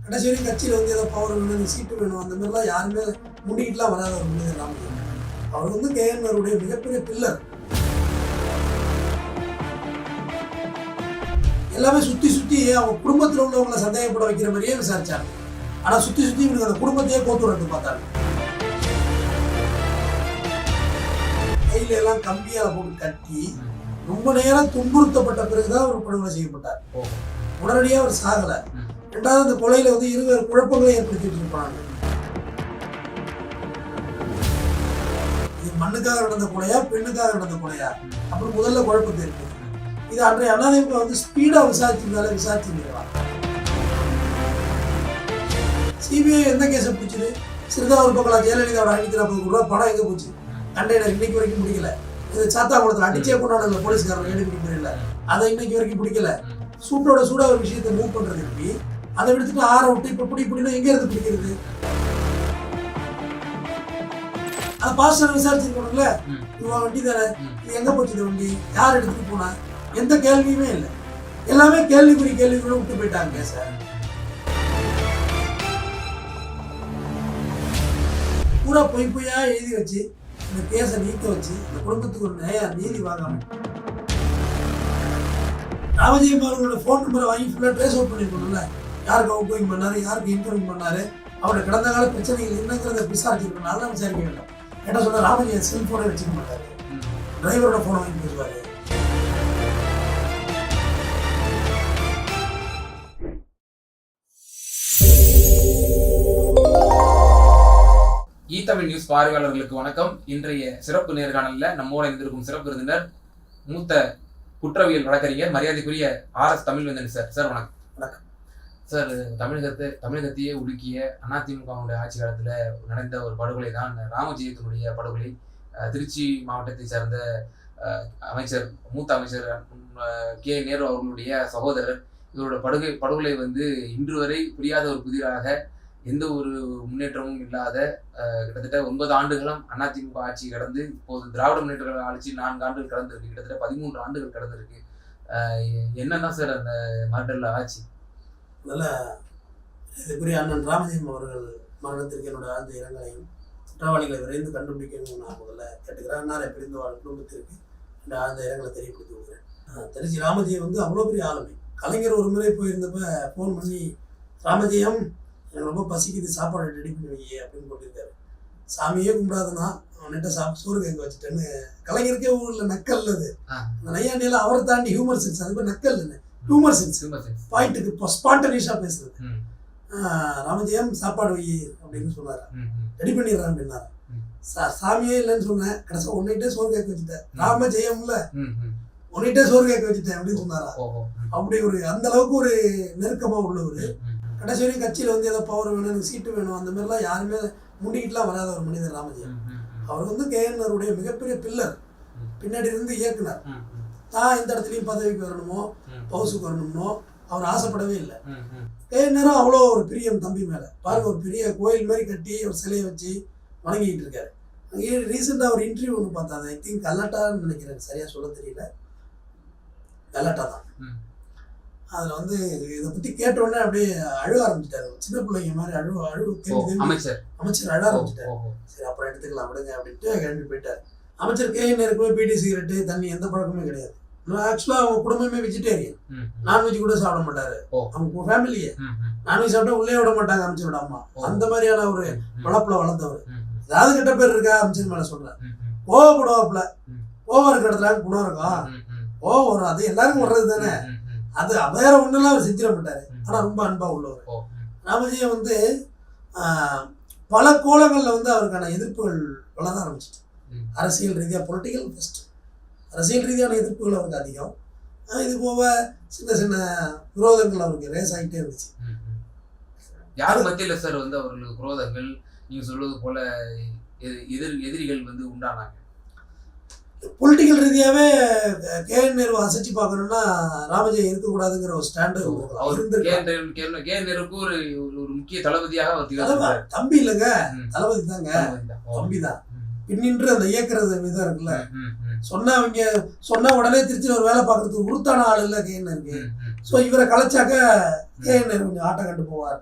கடைசி வரைக்கும் கட்சியில் வந்து ஏதோ பவர் வேணும், சீட்டு வேணும், அந்த மாதிரிலாம் யாருமே முடிக்கிட்டுலாம் வராத ஒரு மனிதர் ராமஜெயம். அவர் வந்து கேஎன்ஆருடைய மிகப்பெரிய பில்லர். எல்லாமே சுற்றி அவங்க குடும்பத்தில் உள்ளவங்களை சந்தேகப்பட வைக்கிற மாதிரியே விசாரிச்சாங்க. ஆனால் சுற்றி இவனுக்கு அந்த குடும்பத்தையே கோத்துறது பார்த்தாங்க. கையில எல்லாம் கம்பியால் போட்டு கட்டி ரொம்ப நேரம் துன்புறுத்தப்பட்ட பிறகுதான் அவர் படுகொலை செய்யப்பட்டார். உடனடியாக அவர் சாகலை. ரெண்டாவது அந்த கொலையில வந்து இருவேறு குழப்பங்களை ஏற்படுத்திட்டு இருப்பாங்க. இது மண்ணுக்காக நடந்த கொலையா, பெண்ணுக்காக நடந்த கொலையா, அப்புறம் முதல்ல குழப்பத்தை இருக்கு. இது அன்றைய அதிமுக வந்து ஸ்பீடா விசாரிச்சிருக்கலாம். சிபிஐ எந்த கேஸை பிடிச்சது? சிறுதாவூர் பக்கம் ஜெயலலிதாவோட 540 கோடி ரூபாய் பணம் எங்க போச்சு? கண்டெய்னர் இன்னைக்கு வரைக்கும் பிடிக்கல. இது சாத்தாங்குளத்தில் அடிச்சே கொண்டாடல போலீஸ்காரன், எடுக்க முடியல, அதை இன்னைக்கு வரைக்கும் பிடிக்கல. சூட்டோட சூடா ஒரு விஷயத்தை மூவ் பண்றது எப்படி? அதை எடுத்துட்டு ஆற விட்டு இப்ப பிடினா எங்க இருந்து பிடிக்கிறது? அது பாஸ்டர் விசாரிச்சிருக்கணும்ல. இவன் வண்டி தானே, இது எங்க போச்சு? இந்த வண்டி யார் எடுத்துட்டு போனா? எந்த கேள்வியுமே இல்லை. எல்லாமே கேள்விக்குறி விட்டு போயிட்டாங்க சார். பூரா பொய்யா எழுதி வச்சு இந்த கேஸை நீக்க வச்சு இந்த குடும்பத்துக்கு ஒரு நீதி வாங்காம ராமஜெயம் அவர்களோட ஃபோன் நம்பரை வாங்கி ஃபுல்லாக ட்ரேஸ் அவுட் பண்ணிருக்கணும்ல. யாருக்கு அவுட் கோயிங் பண்ணாரு, யாருக்கு இன்கமிங் பண்ணாரு, அவரோட கடந்த கால பிரச்சனைகள் என்னங்கிறத விசாரிச்சிருக்கணும். அதெல்லாம் விசாரிக்க வேண்டாம். என்ன சொல்ற, ராமஜெயம் செல்போனை வச்சுக்க மாட்டாரு, டிரைவரோட ஃபோனை வாங்கி பேசுவாரு. ஈத்தமிழ் நியூஸ் பார்வையாளர்களுக்கு வணக்கம். இன்றைய சிறப்பு நேர்காணல்ல நம்மோட இருந்திருக்கும் சிறப்பு விருந்தினர் மூத்த குற்றவியல் வழக்கறிஞர் மரியாதைக்குரிய RS தமிழ்வேந்தன் சார். சார் வணக்கம். வணக்கம் சார். தமிழகத்தையே உலுக்கிய அதிமுகவுடைய ஆட்சி காலத்துல நடந்த ஒரு படுகொலை தான் ராமஜெயத்தினுடைய படுகொலை. திருச்சி மாவட்டத்தை சார்ந்த மூத்த அமைச்சர் கே நேரு அவர்களுடைய சகோதரர். இவரோட படுகொலை வந்து இன்று வரை புரியாத ஒரு புதிராக, எந்த ஒரு முன்னேற்றமும் இல்லாத, கிட்டத்தட்ட 9 ஆண்டுகளும் அதிமுக ஆட்சி கடந்து இப்போது திராவிட முன்னேற்ற ஆட்சி 4 ஆண்டுகள் கடந்திருக்கு. கிட்டத்தட்ட 13 ஆண்டுகள் கடந்திருக்கு. என்னன்னா சார் அந்த மர்டர்ல ஆட்சி? முதல்ல இதுக்குரிய அண்ணன் ராமஜெயம் அவர்கள் மரணத்திற்கு என்னோட ஆழ்ந்த இரங்கலையும் குற்றவாளிகளை விரைந்து கண்டுபிடிக்கணும் நான் முதல்ல கேட்டுக்கிறேன். அன்னாரை பிரிந்து வாழும் குடும்பத்திற்கு இந்த ஆழ்ந்த இரங்கலை தெரியப்படுத்தி கொடுக்குறேன். திருச்சி ராமஜெயம் வந்து அவ்வளோ பெரிய ஆளுமை. கலைஞர் ஒரு முறை போயிருந்தப்ப ஃபோன் பண்ணி, ராமஜெயம் எனக்கு ரொம்ப பசிக்குது, சாப்பாடு ரெடி பண்ணி வையே அப்படின்னு போட்டிருக்காரு. சாமியே கும்பிடாதுன்னா அவன்கிட்ட சோறு கேட்க வச்சுட்டேன்னு. கலைஞருக்கே ஊரில் நக்கல் அது. அந்த நையாண்டியில் அவரை தாண்டி ஹியூமர் சென்ஸ், அது மாதிரி நக்கல் இல்லை, ஹியூமர் சென்ஸ், பாயிண்ட்டுக்கு இப்போ ஸ்பான்டனியஸாக பேசுறது. ராமஜெயம் சாப்பாடு வை அப்படின்னு சொன்னார், ரெடி பண்ணிடுறேன் அப்படின்னாரு. சாமியே இல்லைன்னு சொன்னேன், கடைசி உன்னிட்டே சோறு கேட்க வச்சுட்டேன். ராமஜெயம்ல உன்னிட்டே சோறு கேட்க வச்சுட்டேன் அப்படின்னு சொன்னாரா. அப்படி ஒரு அந்த அளவுக்கு ஒரு நெருக்கமாக உள்ளவர். கடைசி வரைக்கும் கட்சியில் வந்து ஏதோ பவர் வேணும், எனக்கு சீட்டு வேணும், அந்த மாதிரிலாம் யாருமே முடிக்கிட்டுலாம் வராத ஒரு மனிதர் ராமஜெயம். அவர் வந்து கேஎன்ஆருடைய மிகப்பெரிய பில்லர், பின்னாடி இருந்து இயக்குனர். தான் இந்த இடத்துலையும் பதவிக்கு வரணுமோ பவுசுக்கு வரணுமோ அவர் ஆசைப்படவே இல்லை. கேஎன்ஆரும் அவ்வளோ ஒரு பிரியம் தம்பி மேலே. பாருங்க, ஒரு பெரிய கோயில் மாதிரி கட்டி ஒரு சிலையை வச்சு வணங்கிட்டு இருக்காரு. அங்கே ரீசெண்டாக ஒரு இன்டர்வியூ ஒன்று பார்த்தாங்க, ஐ திங்க் கலாட்டான்னு நினைக்கிறேன், சரியாக சொல்ல தெரியல, கலாட்டா தான். அதில் வந்து இதை பற்றி கேட்டோடனே அப்படியே அழுக ஆரம்பிச்சிட்டாரு. சின்ன பிள்ளைங்க மாதிரி அமைச்சர் அழ ஆரம்பிச்சிட்டாரு. சரி அப்புறம் எடுத்துக்கலாம் விடுங்க அப்படின்ட்டு கிளம்பி போயிட்டார். அமைச்சர் கேஎன்ஆருக்கு போய் பீடி சிகரெட்டு தண்ணி எந்த பழக்கமே கிடையாது. ஆக்சுவலாக அவங்க குடும்பமே வெஜிடேரியன், நான்வெஜ் கூட சாப்பிட மாட்டாரு. அவங்க ஃபேமிலியே நான்வெஜ் சாப்பிட்டா உள்ளே விட மாட்டாங்க அமைச்சரோட அம்மா. அந்த மாதிரியான ஒரு வளப்புல வளர்ந்தவர். ஏதாவது கெட்ட பேர் இருக்கா அமைச்சர் மேலே சொல்றேன். கோவப்படுவாப்புல, கோவம் இருக்கிற இடத்துல குணம் இருக்கும், கோவம் வரும், அது எல்லாருக்கும் வர்றது தானே. அது வேற ஒண்ணுலாம் அவர் செஞ்சிட மாட்டாரு. ஆனா ரொம்ப அன்பா உள்ளவர். ராமஜெயம் வந்து பல கோலங்கள்ல வந்து அவருக்கான எதிர்ப்புகள் வளர ஆரம்பிச்சிட்டு, அரசியல் ரீதியா பொலிட்டிக்கல் ஃபர்ஸ்ட், அரசியல் ரீதியான எதிர்ப்புகள் அவருக்கு அதிகம். இது போக சின்ன சின்ன விரோதங்கள் அவருக்கு ரேஸ் ஆகிட்டே இருந்துச்சு. யார் மத்தியில சார் வந்து அவர்களுக்கு விரோதங்கள் நீங்க சொல்வது போல எதிரிகள் வந்து உண்டானாங்க? பொலிட்டிக்கல் ரீதியாவே கேஎன்ஆர் அசைச்சு பார்க்கணும்னா ராமஜெயம் இருக்கக்கூடாதுங்கிற ஒரு ஸ்டாண்டு ஒரு முக்கிய தளபதியாக தம்பி இல்லைங்க, தளபதி தாங்க, தம்பி தான். பின்னின்று அந்த இயக்குறது விதம் இருக்குல்ல, சொன்னா உடனே திருச்சி ஒரு வேலை பார்க்கறதுக்கு உருத்தான ஆள் இல்லை கேஎன்ஆருக்கு. ஸோ இவரை கலைச்சாக்க கேஎன் நேரு கொஞ்சம் ஆட்டம் கண்டு போவார்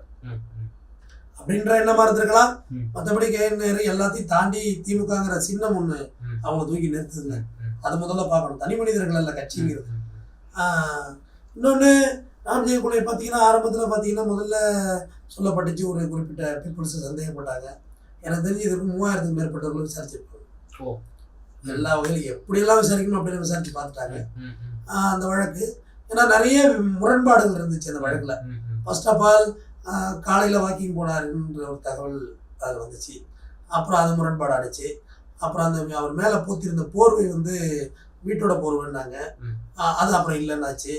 அப்படின்ற எண்ணமா இருந்திருக்கலாம். மற்றபடி கேஎன் நேரு எல்லாத்தையும் தாண்டி திமுகங்கிற சின்னம் ஒன்று அவங்க தூக்கி நிறுத்துதுங்க. அது முதல்ல பார்க்கணும். தனி மனிதர்கள் அல்ல கட்சிங்கிறது. இன்னொன்று ராமஜெயம் கொலை பார்த்தீங்கன்னா ஆரம்பத்தில் பார்த்தீங்கன்னா முதல்ல சொல்லப்பட்டுச்சு, ஒரு குறிப்பிட்ட பீப்புள்ஸ் சந்தேகப்பட்டாங்க. எனக்கு தெரிஞ்சு இதுக்கு 3000க்கு மேற்பட்டவர்களும் விசாரிச்சிருப்பாங்க. எல்லா வகையிலும் எப்படியெல்லாம் விசாரிக்கணும் அப்படின்னு விசாரிச்சு பார்த்துட்டாங்க அந்த வழக்கு. ஏன்னா நிறைய முரண்பாடுகள் இருந்துச்சு அந்த வழக்கில். ஃபர்ஸ்ட் ஆஃப் ஆல் காலையில் வாக்கிங் போனாருன்ற ஒரு தகவல் அதில் வந்துச்சு. அப்புறம் அது முரண்பாடு ஆடிச்சு. அப்புறம் அந்த அவர் மேலே போத்திருந்த போர்வை வந்து வீட்டோட போர்வைன்னாங்க. அது அப்புறம் இல்லைன்னாச்சு.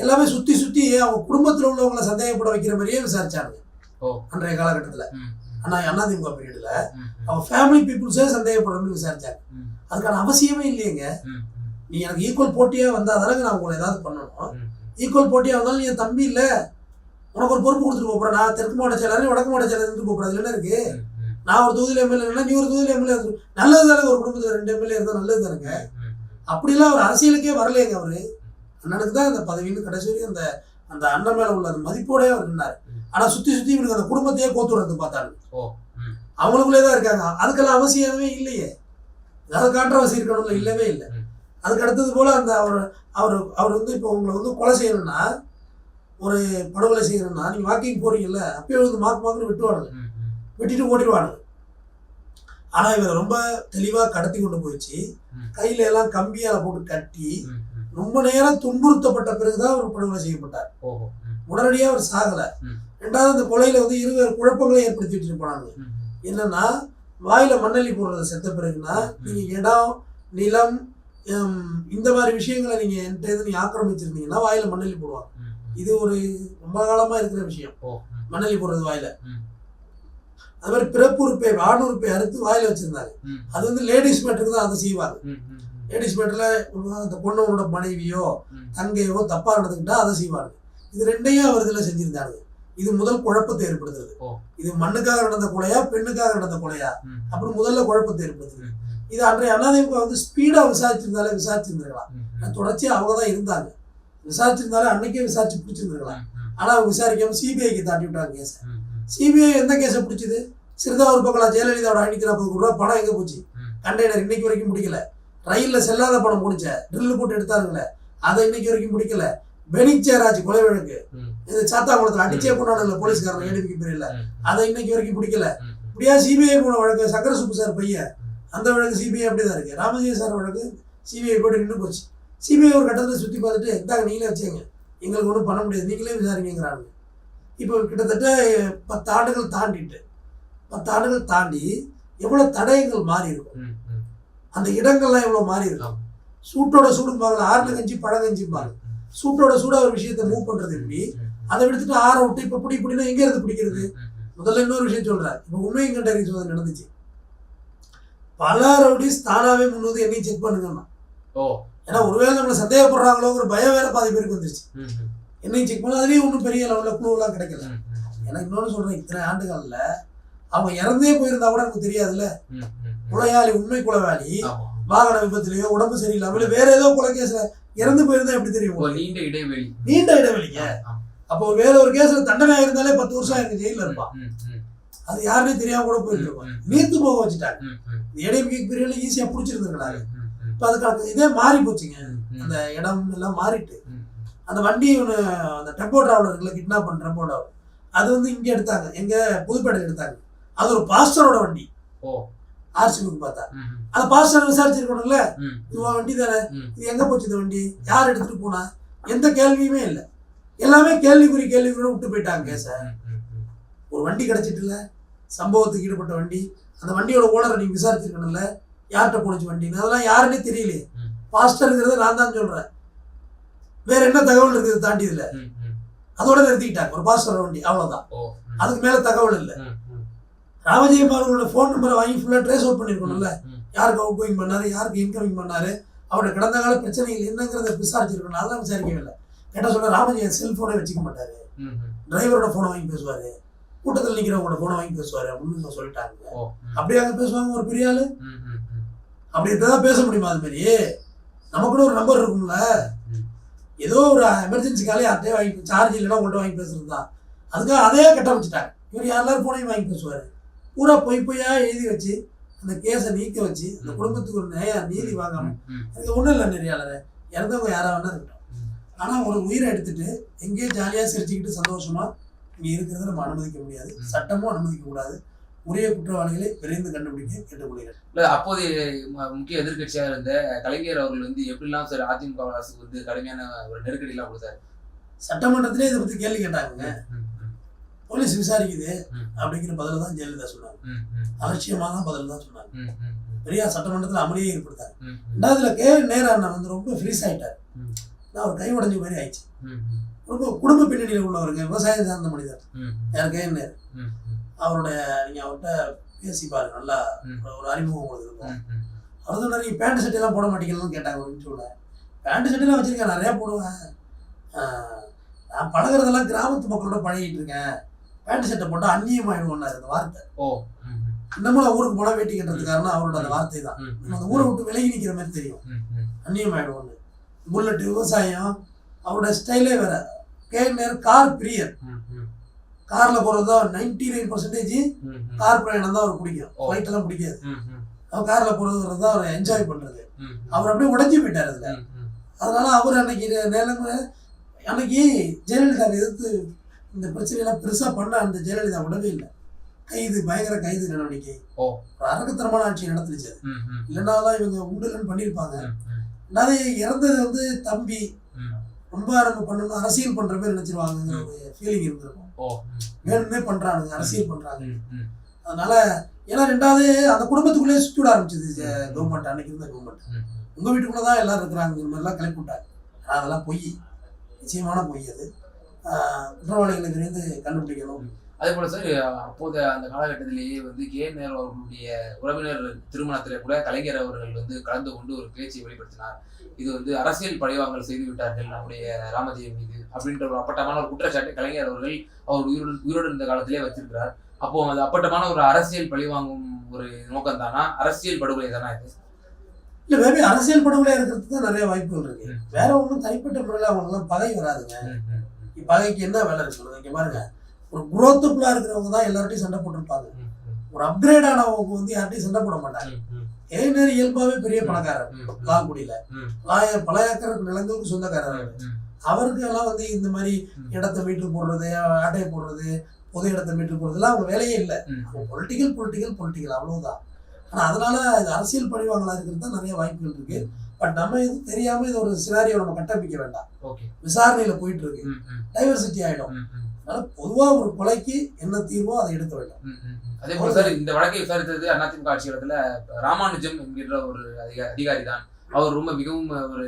எல்லாமே சுற்றி சுற்றி அவங்க குடும்பத்தில் உள்ளவங்களை சந்தேகப்பட வைக்கிற மாதிரியே விசாரிச்சாங்க அன்றைய காலகட்டத்தில். ஆனால் அதிமுக பீரியடில் அவங்க ஃபேமிலி பீப்புள்ஸே சந்தேகப்படுற மாதிரி விசாரிச்சாங்க. அதுக்கான அவசியமே இல்லையங்க. நீ எனக்கு ஈக்குவல் போட்டியாக வந்தால் தானே நான் உங்களை ஏதாவது பண்ணணும். ஈக்குவல் போட்டியாக வந்தாலும் நீ என் தம்பி இல்லை, உனக்கு ஒரு பொறுப்பு கொடுத்துட்டு போகிறேன். நான் தெற்கு மாவட்ட செயலாளர் வடக்கு மாவட்ட செயலாளர் இருந்து போகிறேன். அதில் என்ன இருக்கு? நான் ஒரு தொகுதியில் எம்எல்ஏ இல்லைன்னா நீ ஒரு தொகுதியில் எம்எல்ஏ இருந்து நல்லது தானே. ஒரு குடும்பத்தில் 2 எம்எல்ஏ இருந்தால் நல்லது தானுங்க. அப்படிலாம் அவர் அரசியலுக்கே வரலைங்க. அவரு அண்ணனுக்கு தான் அந்த பதவின்னு கடைசி வரைக்கும் அந்த அந்த அண்ணன் மேலே உள்ள அந்த மதிப்போடே அவர் இருந்தார். ஆனால் சுற்றி சுற்றி இவனுக்கு அந்த குடும்பத்தையே கோத்துறது பார்த்தாரு. அவங்களுக்குள்ளே தான் இருக்காங்க. அதுக்கெல்லாம் அவசியமே இல்லையே. ஏதாவது கான்ட்ரவர்சி இருக்கணும்ல, இல்லவே இல்லை. அதுக்கு அடுத்தது போல் அந்த அவர் வந்து இப்போ உங்களை வந்து கொலை செய்யணும்னா, ஒரு படுகொலை செய்யணும்னா நீங்கள் வாக்கிங் போகிறீங்கல்ல, அப்பயே வந்து மாக்குன்னு விட்டுவானுங்க, வெட்டிட்டு ஓடிடுவானுங்க. ஆனால் இவர் ரொம்ப தெளிவாக கடத்தி கொண்டு போயிடுச்சு. கையில எல்லாம் கம்பியால் போட்டு கட்டி ரொம்ப நேரம் துன்புறுத்தப்பட்ட பிறகுதான் அவர் படுகொலை செய்யப்பட்டார். உடனடியாக அவர் சாகலை. ரெண்டாவது அந்த கொலையில் வந்து 2 குழப்பங்களை ஏற்படுத்தி வச்சுட்டு போனாங்க. என்னன்னா, வாயில மண்ணள்ளி போடுறது செத்த பிறகுனா நீங்கள் இடம் நிலம் இந்த மாதிரி விஷயங்களை நீங்கள் என்கிட்ட நீங்கள் ஆக்கிரமிச்சிருந்தீங்கன்னா வாயில மண்ணள்ளி போடுவாங்க. இது ஒரு ரொம்ப காலமாக இருக்கிற விஷயம், மண்ணள்ளி போடுறது வாயில. அது மாதிரி பிறப்பு உறுப்பை ஆண் உறுப்பை அறுத்து வாயில வச்சிருந்தாங்க. அது வந்து லேடிஸ் மேட்டருக்கு தான் அதை செய்வாங்க. லேடிஸ் மேட்டரில் அந்த பொண்ணோட மனைவியோ தங்கையோ தப்பாக நடந்துக்கிட்டா அதை செய்வாங்க. இது 2ஐயும் அவர் இதில் செஞ்சிருந்தாங்க. இது முதல் குழப்பத்தை ஏற்படுத்துறது. இது மண்ணுக்காக நடந்த கொலையா பெண்ணுக்காக நடந்த கொலையா அப்படின்னு முதல்ல குழப்பத்தை ஏற்படுத்துது. இது அன்றைய அதிமுக வந்து ஸ்பீடாக விசாரிச்சிருந்திருக்கலாம். தொடர்ச்சியாக அவங்க தான் இருந்தாங்க. விசாரிச்சிருந்தாலே அன்னைக்கே விசாரிச்சு பிடிச்சிருந்துருக்கலாம். ஆனால் அவங்க விசாரிக்காம சிபிஐக்கு தாண்டி விட்டாங்க கேஸை. சிபிஐ எந்த கேஸை பிடிச்சது? சிறுதாவூர் பக்கம் ஜெயலலிதாவோட 540 கோடி ரூபா பணம் எங்கே போச்சு? கண்டெய்னர் இன்னைக்கு வரைக்கும் முடிக்கல. ரயிலில் செல்லாத பணம் முடிச்ச ட்ரில்லு போட்டு எடுத்தாருங்களே, அதை இன்னைக்கு வரைக்கும் முடிக்கல. பெனிக் ஜெயராஜ் கொலை வழக்கு இது சாத்தாங்குளத்தில் அடிச்சே கொண்டாடல போலீஸ்காரன் ஏடிபி பிரிவில், அதை இன்னைக்கு வரைக்கும் பிடிக்கல. இப்படியா சிபிஐ போன வழக்கு சக்கர சுப்பு சார் பையன், அந்த வழக்கு சிபிஐ அப்படி தான் இருக்கு. ராமஜெயம் சார் வழக்கு சிபிஐ போட்டு நின்று போச்சு. சிபிஐ ஒரு கட்டத்தில் சுற்றி பார்த்துட்டு இந்தாங்க நீங்களே வச்சுங்க, எங்களுக்கு ஒன்றும் பண்ண முடியாது, நீங்களே விசாரிங்கிறாங்க. இப்போ கிட்டத்தட்ட 10 ஆண்டுகள் தாண்டிட்டு 10 ஆண்டுகள் தாண்டி எவ்வளோ தடயங்கள் மாறி இருக்கும், அந்த இடங்கள்லாம் எவ்வளோ மாறி இருக்கும். சூட்டோட சூடும்பாங்க, ஆறுல கஞ்சி பழங்கஞ்சிம்பாங்க. சூட்டோட சூட ஒரு விஷயத்தை மூவ் பண்ணுறது எப்படி, அதை எடுத்துட்டு ஆற விட்டு இப்போ இப்படின்னா எங்கே இருந்து பிடிக்கிறது? முதல்ல இன்னொரு விஷயம் சொல்கிறேன். இப்போ உண்மையும் கண்டறி சோதனை நடந்துச்சு. பல ரவுடிஸ் தானாகவே முன்வந்து என்னையும் செக் பண்ணுங்கண்ணா. ஏன்னா ஒருவேளை நம்மளை சந்தேகப்படுறாங்களோங்கிற பயம் வேற பாதி பேருக்கு வந்துருச்சு. என்னையும் செக் பண்ண அதுலேயும் ஒன்றும் பெரிய லெவலில் குழுவெல்லாம் கிடைக்கல. ஏன்னா இன்னொன்று சொல்கிறேன், இத்தனை ஆண்டுகளில் அவங்க இறந்தே போயிருந்தா கூட எனக்கு தெரியாதுல்ல. கொலையாளி உண்மை கொலையாளி வாகன விபத்துலையோ உடம்பு சரியில்லாம வேற ஏதோ கொலை கேஸ்ல இறந்து போயிருந்தா எப்படி தெரியும்? நீண்ட இடைவெளிங்க. அப்போ வேற ஒரு கேஸ்ல தண்டனை இருந்தாலே 10 வருஷம் எனக்கு ஜெயில இருப்பான். அது யாருன்னே தெரியாம கூட போயிட்டு இருப்பான். நீர்த்து போக வச்சுட்டாங்க. ஏடிஎம்கே பீரியட்ல ஈஸியா பிடிச்சிருந்துருக்கலாம். இப்போ அதுக்காக இதே மாறி போச்சுங்க. அந்த இடம் எல்லாம் மாறிட்டு அந்த வண்டி ஒன்று அந்த டெம்போ டிராவலர் இருக்குல்ல, கிட்னாப் பண்ண டெம்போ டிராவலர், அது வந்து இங்க எடுத்தாங்க, எங்க புதுப்பேட்டையில் எடுத்தாங்க. அது ஒரு பாஸ்டரோட வண்டி. ஆர்சிபுக்கு பார்த்தா அந்த பாஸ்டர் விசாரிச்சிருக்கணும்ல, இது வண்டி தானே, இது எங்க போச்சு இந்த வண்டி, யார் எடுத்துட்டு போனா, எந்த கேள்வியுமே இல்லை. எல்லாமே கேள்விக்குறி விட்டு போயிட்டாங்க கேஸ. ஒரு வண்டி கிடைச்சிட்டு இல்ல, சம்பவத்துக்கு ஈடுபட்ட வண்டி, அந்த வண்டியோட ஓனரை நீங்க விசாரிச்சிருக்கணும்ல, யார்கிட்ட போனுச்சு வண்டின்னு, அதெல்லாம் யாருன்னே தெரியலையே. பாஸ்டருங்கிறத நான் தான் சொல்றேன், வேற என்ன தகவல் இருக்குது தாண்டி இதுல, அதோட நிறுத்திக்கிட்டாங்க. ஒரு பாஸ்டர் வண்டி அவ்வளவுதான், அதுக்கு மேல தகவல் இல்லை. ராமஜெயம் அவர்களோட ஃபோன் நம்பரை வாங்கி ஃபுல்லாக ட்ரேஸ் அவுட் பண்ணியிருக்கணும்ல, யாருக்கு அவுட் கோயிங் பண்ணாரு, யாருக்கு இன்கமிங் பண்ணாரு, அவரோட கடந்த கால பிரச்சனைகள் என்னங்கிறத விசாரிச்சிருக்கணும். அதெல்லாம் விசாரிக்கவே இல்லை. கேட்டால் சொல்ல ராமஜெயம் செல்ஃபோனே வச்சுக்க மாட்டாரு, டிரைவரோட ஃபோனை வாங்கி பேசுவாரு, கூட்டத்தில் நிற்கிறவங்களோட ஃபோனை வாங்கி பேசுவாரு அப்படின்னு சொல்லிட்டாங்க. அப்படியே அங்கே பேசுவாங்க ஒரு பெரிய ஆளு, அப்படி தான் பேச முடியுமா? அது மாதிரி நமக்குன்னு ஒரு நம்பர் இருக்கும்ல. ஏதோ ஒரு எமர்ஜென்சிக்காலே யார்கிட்டயே வாங்கி சார்ஜ் இல்லைன்னா உங்கள்கிட்ட வாங்கி பேசுறது தான். அதுக்காக அதே கட்டமைச்சிட்டாங்க. இவர் எல்லாரும் போனையும் வாங்கி பேசுவார். பூரா பொய்யா எழுதி வச்சு அந்த கேஸை நீக்க வச்சு அந்த குடும்பத்துக்கு ஒரு நீதி வாங்காமல் எனக்கு ஒன்றும் இல்லை. நெறியாளர் இறந்தவங்க யாராக வேணா இருக்கட்டும், ஆனால் ஒரு உயிரை எடுத்துட்டு எங்கேயோ ஜாலியாக சிரிச்சுக்கிட்டு சந்தோஷமா இங்கே இருக்கிறத நம்ம அனுமதிக்க முடியாது, சட்டமும் அனுமதிக்க கூடாது. உரிய குற்றவாளிகளை விரைந்து கண்டுபிடிக்க கேட்டுக்கொள்கிறேன். இல்லை, அப்போது முக்கிய எதிர்கட்சியாக இருந்த கலைஞர் அவர்கள் வந்து எப்படிலாம் சார் அதிமுக அரசுக்கு வந்து கடுமையான ஒரு நெருக்கடியெல்லாம் கொடுத்தாரு. சட்டமன்றத்திலே இதை பற்றி கேள்வி கேட்டாங்க. போலீஸ் விசாரிக்குது அப்படிங்கிற பதில தான் ஜெயலலிதா சொன்னாங்க. அலட்சியமாக தான் பதில் தான் சொன்னாங்க. பெரியா சட்டமன்றத்தில் அமளியே ஏற்படுத்தாரு. ரெண்டாவதுல நேரா அண்ணா வந்து ரொம்ப ஃப்ரீஸ் ஆகிட்டார். நான் ஒரு கை உடஞ்ச மாதிரி ஆயிடுச்சு. ரொம்ப குடும்ப பின்னணியில் உள்ளவருங்க, விவசாயம் சார்ந்த மனிதர். யார் நேரு அவருடைய நீங்கள் அவர்கிட்ட பேசி பாருங்க, நல்லா ஒரு அறிமுகம் உங்களுக்கு இருக்கும். அவர் சொன்னார், நீங்கள் பேண்ட் சட்டையெல்லாம் போட மாட்டீங்கன்னு கேட்டாங்க. ஒரு நிமிஷம் பேண்ட் சட்டையெல்லாம் வச்சுருக்கேன், நிறையா போடுவேன். நான் பழகிறதெல்லாம் கிராமத்து மக்களோட பழகிட்டு இருக்கேன். பேண்ட் சட்டை போட்டால் அந்நியமாயிடுவோம்னாரு அந்த வார்த்தை. இன்னமும் நான் ஊருக்கு போனால் வேட்டி கட்டுறதுக்காரனா அவரோட அந்த வார்த்தை தான். அந்த ஊரை விட்டு விலகி நிற்கிற மாதிரி தெரியும், அந்நியமாயிடுவோன்னு. புல்லட் விவசாயம் அவரோட ஸ்டைலே வேற. நேரு கார் பிரியர். காரில் போகிறது தான் 99% கார் பிரயாணம் தான் அவர் பிடிக்கும், ஃப்ளைட்டெல்லாம் பிடிக்காது. அவர் காரில் போகிறது தான் அவர் என்ஜாய் பண்ணுறது. அவர் அப்படியே உடஞ்சி போயிட்டார் அதில். அதனால அவர் அன்னைக்கு அன்னைக்கு ஜெயலலிதாவை எதிர்த்து இந்த பிரச்சனையெல்லாம் பெருசாக பண்ண அந்த ஜெயலலிதா விடவே இல்லை. கைது, பயங்கர கைது நடவடிக்கை, ஒரு அரக்கத்தனமான ஆட்சி நடத்துச்சு. இல்லைன்னாலாம் இவங்க உண்டுலன்னு பண்ணியிருப்பாங்க. அது இறந்தது வந்து தம்பி ரொம்ப நம்ம பண்ணணும், அரசியல் பண்ற மாதிரி நினைச்சிருவாங்க ஒரு ஃபீலிங் இருந்திருக்கும். வேணுமே பண்றாங்க, அரசியல் பண்றாங்க. அதனால ஏன்னா ரெண்டாவது அந்த குடும்பத்துக்குள்ளேயே சுற்றி விட ஆரம்பிச்சது கவர்மெண்ட். அன்னைக்கு இருந்த கவர்மெண்ட் உங்க வீட்டுக்குள்ளதான் எல்லாரும் இருக்கிறாங்க மாதிரிலாம் கிளப்பி விட்டாங்க. அதெல்லாம் பொய், நிச்சயமான பொய். அது குற்றவாளிகளை விரைந்து கண்டுபிடிக்கணும். அதே போல சார், அப்போது அந்த காலகட்டத்திலேயே வந்து நேரு அவர்களுடைய உறவினர் திருமணத்துல கூட கலைஞர் அவர்கள் வந்து கலந்து கொண்டு ஒரு பேச்சை வெளிப்படுத்தினார். இது வந்து அரசியல் பழிவாங்கல் செய்து விட்டார்கள் நம்முடைய ராமஜெயம் மீது அப்படின்ற ஒரு அப்பட்டமான ஒரு குற்றச்சாட்டை கலைஞர் அவர்கள் அவர் உயிரோடு இருந்த காலத்திலே வச்சிருக்கிறார். அப்போ அது அப்பட்டமான ஒரு அரசியல் பழிவாங்கும் ஒரு நோக்கம் தானா, அரசியல் படுகொலை தானா இது? இல்ல, மேபி அரசியல் படுகொலையா இருக்கிறதுக்கு தான் நிறைய வாய்ப்புகள் இருக்கு. வேற ஒன்றும் தனிப்பட்ட முறையில் அவங்கெல்லாம் பகை வராதுங்க. பகைக்கு என்ன வேலை இருக்கு? இங்க பாருங்க, ஒரு குரோத்துக்குள்ளா இருக்கிறவங்க தான் எல்லார்ட்டையும் சண்டை போட்டிருப்பாங்க. ஒரு அப்கிரேட் ஆனவங்க வந்து யார்ட்டையும் சண்டை போட மாட்டாங்க. நேரு இயல்பாவே பெரிய பணக்காரர், லால்குடியில பல ஏக்கர் நிலங்களுக்கு சொந்தக்காரர். அவருக்கு எல்லாம் வந்து இந்த மாதிரி இடத்த மீட்டு போடுறது, அட்டையை போடுறது, பொது இடத்த மீட்டு போடுறதுலாம் அவங்க வேலையே இல்லை. பொலிட்டிக்கல் அவ்வளவுதான். ஆனா அதனால இது அரசியல் பழிவாங்களா இருக்கிறது தான் நிறைய வாய்ப்புகள் இருக்கு. பட் நம்ம இது தெரியாம இது ஒரு சினாரியோ நம்ம கட்டமைக்க வேண்டாம். விசாரணையில போயிட்டு இருக்கு, டைவர்சிட்டி ஆயிடும். அதனால பொதுவா ஒரு கொலைக்கு என்ன தீர்வோ அதை எடுக்க வேண்டும். அதே போல சார், இந்த வழக்கை விசாரித்தது அதிமுக ஆட்சி காலத்துல ராமானுஜம் என்கிற ஒரு அதிகாரி தான். அவர் ரொம்ப மிகவும் ஒரு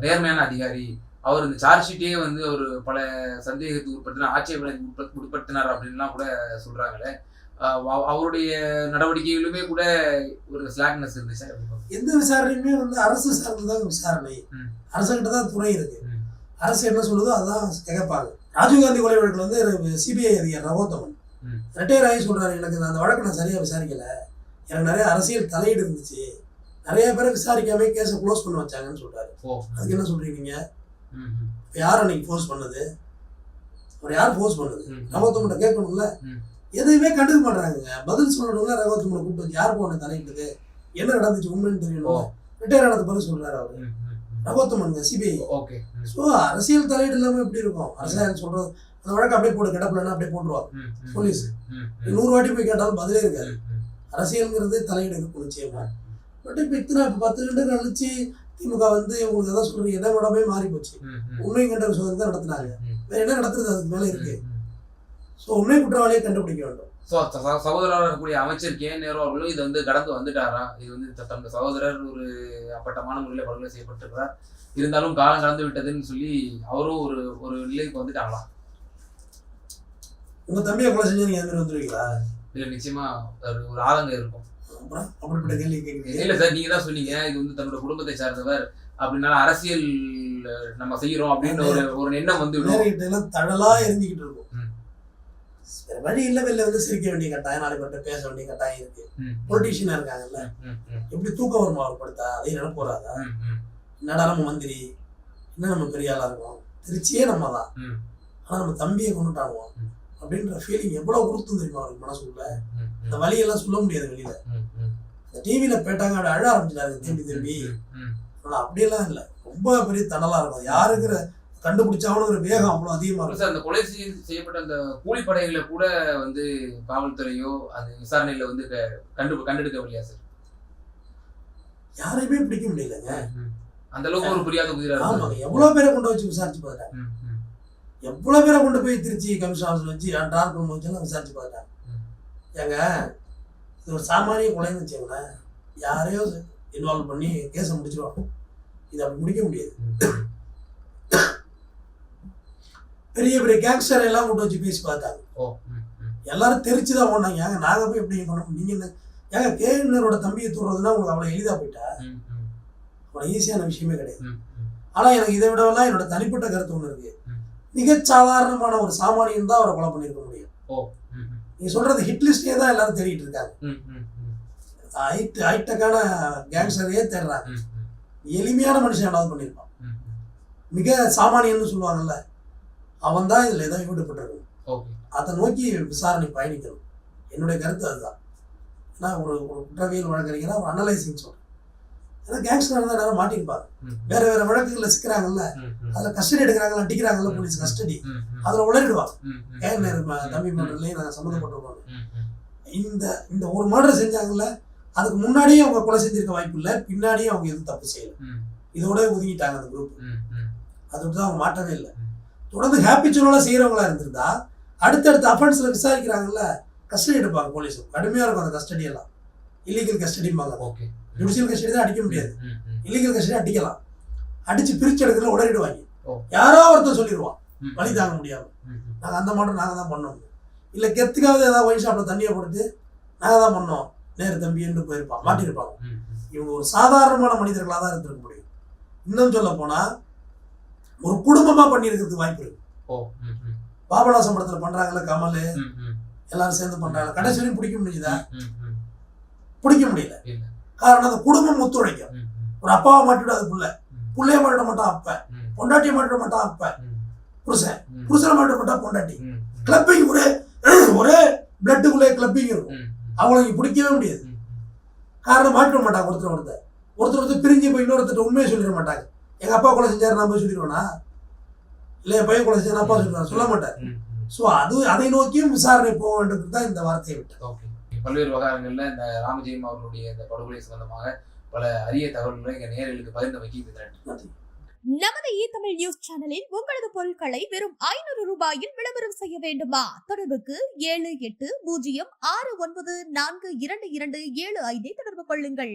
நேர்மையான அதிகாரி. அவர் இந்த சார்ஜ் ஷீட்டையே வந்து ஒரு பல சந்தேகத்துக்கு உட்படுத்தினார், ஆட்சேபனைக்கு உட்படுத்தினார் அப்படின்லாம் கூட சொல்றாங்களே. அவருடைய நடவடிக்கைகளுமே கூட ஒரு ஸ்லாக்னஸ் இருந்துச்சு. எந்த விசாரணையுமே வந்து அரசு சார்ந்துதான் விசாரணை, அரசுகிட்ட தான் துறை இருக்கு. அரசு என்ன சொல்லுதோ அதான் கேட்பாங்க. ராஜீவ்காந்தி கொலை வழக்கில் வந்து சிபிஐ அதிகாரி ரகோத்தமன் ரிட்டையர் ஆகி சொல்றாரு, எனக்கு அந்த வழக்கு நான் சரியா விசாரிக்கல, எனக்கு நிறைய அரசியல் தலையீடு இருந்துச்சு, நிறைய பேரை விசாரிக்காம கேஸை க்ளோஸ் பண்ண வச்சாங்கன்னு சொல்றாரு. அதுக்கு என்ன சொல்றீங்க? யார் அன்னைக்கு ஃபோர்ஸ் பண்ணது? அவர் யார் ஃபோர்ஸ் பண்ணது? ரகோத்தமன்ட்ட கேட்கணும்ல. எதையுமே கண்டுக்க மாட்டாங்க. பதில் சொல்லணும்ல. ரகோத்தமனை கூப்பிட்டு யார் போன தலையிட்டது, என்ன நடந்துச்சு, உண்மைன்னு தெரியணும். ரிட்டையர் ஆனது பதில் சொல்றாரு அவரு ரகோத்தமன், சிபிஐ. ஸோ அரசியல் தலையீடு இல்லாம எப்படி இருக்கும்? அரசியல் சொல்றது அந்த வழக்கு அப்படியே போட்டு கிடப்பிலன்னா அப்படியே போட்டுருவாங்க போலீஸ். 100 வாட்டி போய் கேட்டாலும் பதிலே இருக்காது. அரசியல்ங்கிறது தலையீடு இருக்கும் நிச்சயமா. பட் இப்போ இத்தனை 10 வருடம் கழிச்சு திமுக வந்து உங்களுக்கு எதாவது சொல்றீங்க, என்ன விடமே மாறி போச்சு. உண்மை கண்ட சோதனை தான் நடத்தினாங்க, வேற என்ன நடத்துறது அதுக்கு மேல இருக்கு. ஸோ உண்மை குற்றவாளியை கண்டுபிடிக்க வேண்டும். ஸோ சகோதரராக இருக்கக்கூடிய அமைச்சர் நேரு அவர்களும் இதை வந்து கடந்து வந்துட்டாரா? இது வந்து தன்னோட சகோதரர் ஒரு அப்பட்டமான முறையில் படுகொலை செய்யப்பட்டிருக்கிறார், இருந்தாலும் காலம் கடந்து விட்டதுன்னு சொல்லி அவரும் ஒரு ஒரு நிலைக்கு வந்துட்டாங்களா? உங்க தம்பியை கொலை செஞ்சு நீங்க அந்த மாதிரி வந்துருவீங்களா? இல்லை, நிச்சயமா ஒரு ஆதங்கம் இருக்கும். அப்புறம் அப்படிப்பட்ட கேள்வி கேட்குறீங்க. இல்லை சார், நீங்க தான் சொன்னீங்க இது வந்து தன்னோட குடும்பத்தை சார்ந்தவர் அப்படின்னால அரசியல் நம்ம செய்யறோம் அப்படின்னு ஒரு எண்ணம் வந்து எல்லாம் தடலா எரிஞ்சுக்கிட்டு இருக்கும். வேற வழி இல்லை, வெளில வந்து சிரிக்க வேண்டிய கட்டாயம், நாலு பேர்கிட்ட பேச வேண்டிய கட்டாயம் இருக்கு. பொலிட்டீஷியனா இருக்காங்கல்ல, எப்படி தூக்கம் வருமா அவர் படுத்தா? அதே நினைப்பு வராதா? நாடாளுமன்ற மந்திரி, இன்னும் நம்ம பெரிய ஆளா இருக்கோம், திருச்சியே நம்ம தான், ஆனா நம்ம தம்பியை கொண்டுட்டாங்க அப்படின்ற ஃபீலிங் எவ்வளவு உறுத்தும் தெரியுமா அவருக்கு மனசுக்குள்ள. இந்த வழியெல்லாம் சொல்ல முடியாது வெளியில. இந்த டிவியில போயிட்டாங்க அப்படி அழ ஆரம்பிச்சிட்டாரு திரும்பி திரும்பி. ஆனா அப்படியெல்லாம் இல்லை, ரொம்ப பெரிய தணலா இருக்கும். யாருக்கிற கண்டுபிடிச்சாவணுங்கிற வேகம் அவ்வளவு அதிகமா இருக்கும். அந்த கொலை செய்யப்பட்ட அந்த கூலிப்படைகளை கூட வந்து காவல்துறையோ அந்த விசாரணையில வந்து கண்டெடுக்கவில்லையா சார்? யாரையுமே பிடிக்க முடியலங்க. அந்த அளவுக்கு ஒரு புரியாத உயிரா. ஆமாங்க, எவ்வளவு பேரை கொண்டு வச்சு விசாரிச்சு பார்த்துட்டாங்க. எவ்வளவு பேரை கொண்டு போய் திருச்சி கமிஷன் ஆஃபீஸ்ல வச்சு டார்க் ரூம் வச்செல்லாம் விசாரிச்சு பார்த்துட்டாங்க. ஏங்க இது ஒரு சாமானிய கொலைன்னு வச்சுங்களேன், யாரையோ இன்வால்வ் பண்ணி கேஸை முடிச்சிருவாங்க. இது அப்படி முடிக்க முடியாது. பெரிய பெரிய கேங்ஸ்டர் எல்லாம் கொண்டு வச்சு பேசி பார்த்தாங்க. எல்லாரும் தெரிச்சுதான் ஓடினாங்க. ஏங்க நாங்க போய் எப்படி பண்ண, நீங்க என்ன ஏங்க கேவினரோட தம்பியை தூடுறதுன்னா உங்களுக்கு அவ்வளவு எளிதா போயிட்டா? அவ்வளவு ஈஸியான விஷயமே கிடையாது. ஆனா எனக்கு இதை விடவெல்லாம் என்னோட தனிப்பட்ட கருத்து ஒண்ணு இருக்கு. மிக சாதாரணமான ஒரு சாமானியன் தான் அவரை கொலை பண்ணிருக்க முடியும். நீங்க சொல்றது ஹிட்லிஸ்டே தான் எல்லாரும் தேடிட்டு இருக்காங்க. ஹைட்டக்கான கேங்ஸ்டரையே தேடுறாங்க. எளிமையான மனுஷன் ஏதாவது பண்ணிருப்பான். மிக சாமானியன்னு சொல்லுவாங்கல்ல, அவன் தான் இதுல ஏதாவது ஈடுபட்டிருக்கணும். அதை நோக்கி விசாரணை பயணிக்கணும். என்னுடைய கருத்து அதுதான். ஏன்னா ஒரு குற்றவியல் வழக்கறிஞரா ஒரு அனலைசிங் சொல்றேன். ஏன்னா கேங்ஸ்டர் தான் நேரம் மாட்டிருப்பாங்க. வேற வேற வழக்குகள்ல சிக்கிறாங்கல்ல, அதுல கஸ்டடி எடுக்கிறாங்கல்ல, அடிக்கிறாங்கல்ல போலீஸ் கஸ்டடி, அதுல உளறிடுவாங்க. தம்பி மர்டர்லயும் நாங்க சம்மந்தப்பட்டிருக்கோம். இந்த ஒரு மர்டர் செஞ்சாங்கல்ல, அதுக்கு முன்னாடியே அவங்க கொலை செஞ்சிருக்க வாய்ப்பு இல்லை, பின்னாடியே அவங்க எதுவும் தப்பு செய்யல, இதோட ஒதுங்கிட்டாங்க அந்த குரூப். அதுதான் அவங்க மாட்டவே இல்லை. தொடர்ந்து ஹேபிச்சுவலா செய்யறவங்களா இருந்திருந்தா அடுத்தடுத்த அஃபென்ஸ்ல விசாரிக்கிறாங்கல்ல, கஸ்டடி எடுப்பாங்க போலீஸ். கடுமையா இருக்கும் அந்த கஸ்டடி எல்லாம். இல்லீகல் கஸ்டடிம்பாங்க. ஜுடிஷியல் கஸ்டடி தான் அடிக்க முடியாது, இல்லீகல் கஸ்டடி அடிக்கலாம். அடிச்சு பிரிச்சு எடுக்கிறதுல உடறிடுவாங்க. யாரோ ஒருத்தர் சொல்லிடுவான் வழி தாங்க முடியாம, நாங்க அந்த மாட்டோம், நாங்க தான் பண்ணோம். இல்ல கெத்துக்காவது ஏதாவது ஒயின் ஷாப்ல தண்ணியை போட்டு நாங்க தான் பண்ணோம் நேரு தம்பி என்று போயிருப்பான், மாட்டிருப்பாங்க. இவங்க ஒரு சாதாரணமான மனிதர்களா தான் இருந்திருக்க முடியும். இன்னும் சொல்ல போனா ஒரு குடும்பமா பண்ணிருக்கிறதுக்கு வாய்ப்பு இருக்கு. பாபநாசம் படத்துல பண்றாங்கல்ல, கமல் எல்லாரும் சேர்ந்து பண்றாங்க, கடைசி வரையும் பிடிக்க முடியுதா? பிடிக்க முடியல. காரணம் அந்த குடும்பம் ஒத்துழைக்கும். ஒரு அப்பாவை மாட்டிவிட அது புள்ளைய மாட்டிட மாட்டான் அப்ப, பொண்டாட்டியை மாட்டிட மாட்டான் அப்ப, புருஷனை மாட்டிட மாட்டான் பொண்டாட்டி. கிளப்பிங் ஒரே பிளட்டுக்குள்ளே கிளப்பிங் இருக்கும். அவங்களுக்கு பிடிக்கவே முடியாது. காரணம் மாட்டிட மாட்டாங்க. ஒருத்தர் பிரிஞ்சு போய் இன்னொருத்தர் உண்மையை சொல்லிட மாட்டாங்க. எங்க அப்பா கொலை செஞ்சாரு நான் போய் சொல்லிடுவேனா? இல்ல என் பையன் கொலை செஞ்சாரு அப்பா சொல்லுவாரு, சொல்ல மாட்டார். ஸோ அதை நோக்கியும் விசாரணை போக வேண்டியது தான் இந்த வார்த்தையை விட்டு. பல்வேறு விவகாரங்கள்ல இந்த ராமஜெயம் அவர்களுடைய இந்த படுகொலை சம்பந்தமாக பல அரிய தகவல்களை எங்க நேயர்களுக்கு பகிர்ந்து வைக்க. நமது தமிழ் நியூஸ் சேனலில் உங்களது பொருட்களை வெறும் 500 ரூபாயில் விளம்பரம் செய்ய வேண்டுமா? தொடர்புக்கு 7806942275 தொடர்பு கொள்ளுங்கள்.